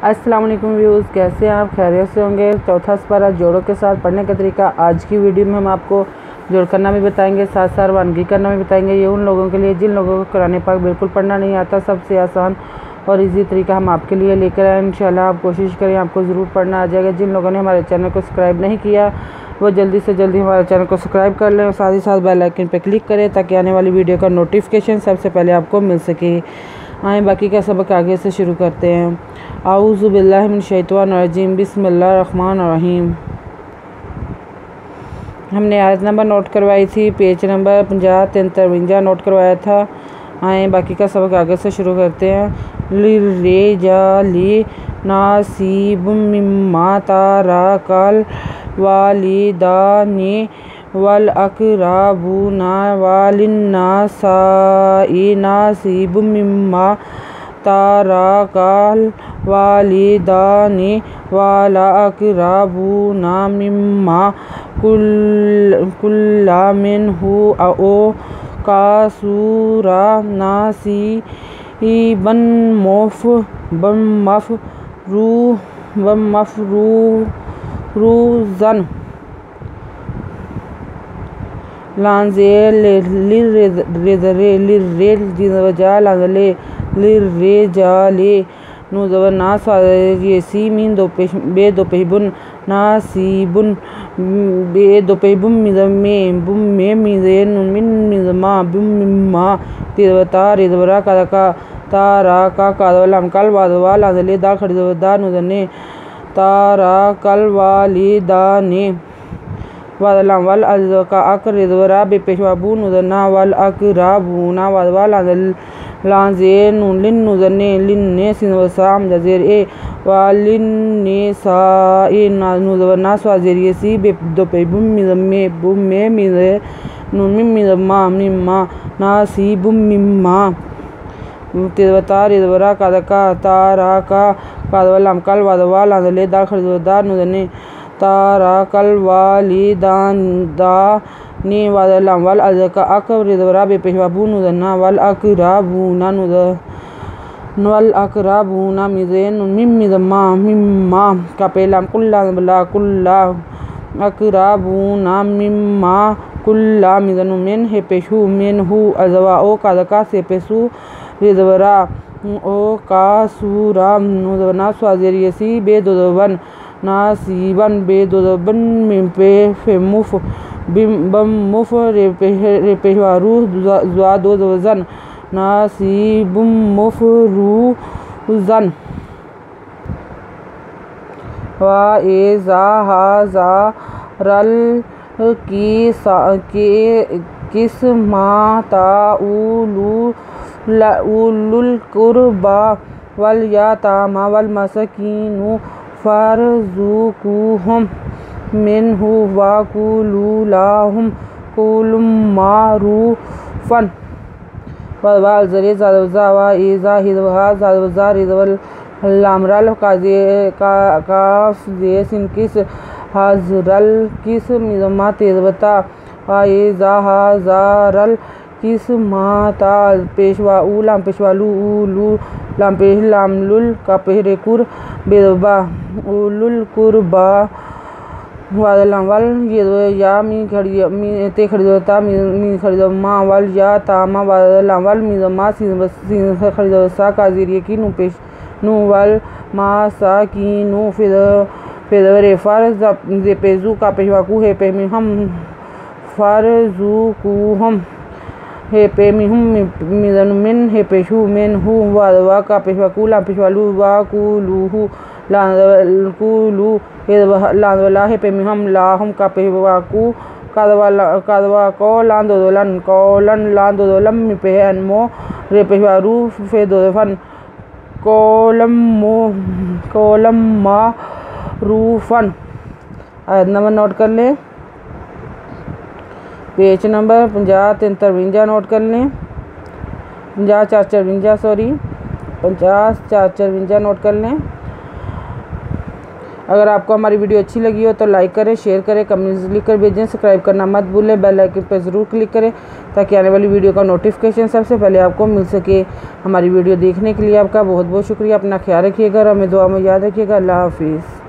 अस्सलाम वालेकुम व्यूज़, कैसे हैं आप? खैरियत से होंगे। चौथा सपारा जोड़ों के साथ पढ़ने का तरीका आज की वीडियो में हम आपको जोड़ करना भी बताएंगे, साथ साथ वानगी करना भी बताएंगे। ये उन लोगों के लिए जिन लोगों को कुरान पाक बिल्कुल पढ़ना नहीं आता, सबसे आसान और इजी तरीका हम आपके लिए लेकर आए। इंशाल्लाह आप कोशिश करें, आपको ज़रूर पढ़ना आ जाएगा। जिन लोगों ने हमारे चैनल को सब्सक्राइब नहीं किया वो जल्दी से जल्दी हमारे चैनल को सब्सक्राइब कर लें और साथ ही साथ बेल आइकन पर क्लिक करें ताकि आने वाली वीडियो का नोटिफिकेशन सबसे पहले आपको मिल सके। आए बाकी का सबक आगे से शुरू करते हैं। आऊज़ु बिल्लाहि मिनश शैतानिर रजीम, बिस्मिल्लाहिर रहमानिर रहीम। हमने आयत नंबर नोट करवाई थी, पेज नंबर 50-53 नोट करवाया था। आए बाकी का सबक आगे से शुरू करते हैं। लिर्रिजाली नासीबुम मिम्मा तारकल वालिदानी वल अक़रबूना वलिन्निसाइ नासीबुम मिम्मा तारकल वालिदानी वल अक़रबूना मिम्मा कुल्ला मिन्हु औ कासूरा नासीबन मफ़रूज़न लिर्रिजाली नुज़वन नासी मिन बेदोपेबुन नासीबुन बेदोपेबुम मिज़मे मिज़ेन मिन मिज़मा बुम्मा तिरवता रिज़वरा कादका तारा का कादवलम कल वादवा लाज़ले दा खड़िदा नुज़ने तारा कल वालिदाने वादलम वल अज़का अक रिज़वरा बेपेशवाबू नुज़ना वल अक़रबूना वादवा लाज़े नुलिन नुज़ने लिन्ने सिनवसाम जज़ेर ए वालिन्निसाइ नुज़वना स्वाज़ेरिए सी बेदोपेबुम मिज़मे बुम्मे मिज़े नुमिम मिज़मा मिम्मा नासीबुम मिम्मा तिरवता रिज़वरा कादका तारा का कादवलम कल वादवा लाज़ले दा खड़िदा नुज़ने तारा कल वालिदानी वादलम वल अज़का अक रिज़वरा बेपेशवाबू नुज़ना वल अक़रबूना मिज़ेन मिम मिज़मा मिम्मा कापेलम कुल्ला बला कुल्ला अक़रबूना मिम्मा कुल्ला मिज़नु मिन हेपेशु मिनहु अज़वा ओ कादका सेपेसु रिज़वरा ओ कासूरा नुज़वना स्वाज़ेरियसी बेदोदवन नासीबन बेदोदबन मिम्पेमुफ बमुफ रेपेशवारू ज़्वादोज़न नासीबुम मफ़रूज़न वाइज़ाहज़रल किस्मता उलुल क़ुरबा वल यतामा वल मसाकीनु फरज़ुक़ूहुम मिन्हु वक़ूलू लहुम क़ौलन मारूफ़न वल ज़री ज़ादवज़ा व इज़ा हिज़वहा ज़ादवज़ा रिज़वल लामरल काफ़ जे सिनकिस हज़रल किस मिज़मा तेज़वता व इज़ा हज़रल किस्मता पेशवा लाम पेशवालू उलू लाम पेश लामलुल का पेहरेकुर बेदबा उलुल कुरबा वादलम वल या मी खड़िया मी ते खड़िदता मी खड़िदमा वल या तामा वादलम वल मिज़मा खड़िदसा काज़िरिया की नु पेश नु वल मासा की नु फिदरे फ़र्ज़ पेजू का पेशवाकू है पे में हम फ़र्ज़ुक़ूहुम हे पे मिहुम मिज़न मिन हे पेशु मिन हु वादवा का पेशवाकू लाम पेशवालू वाकूलूहु लाकुलू लांदवला हे पे मिहम लाहुम का पेशवाकू कादवा को कौलन लांदोदोलम पे अनमो रे पेशवारू फेदोफन कौलम मारूफ़न। आयत नंबर नोट कर लें, पेज नंबर 50-53 नोट कर लें, 50-54 नोट कर लें। अगर आपको हमारी वीडियो अच्छी लगी हो तो लाइक करें, शेयर करें, कमेंट्स लिख कर भेजें। सब्सक्राइब करना मत भूलें, बेल आइकन पर ज़रूर क्लिक करें ताकि आने वाली वीडियो का नोटिफिकेशन सबसे पहले आपको मिल सके। हमारी वीडियो देखने के लिए आपका बहुत बहुत शुक्रिया। अपना ख्याल रखिएगा और हमें दुआ में याद रखिएगा। अल्लाह हाफिज़।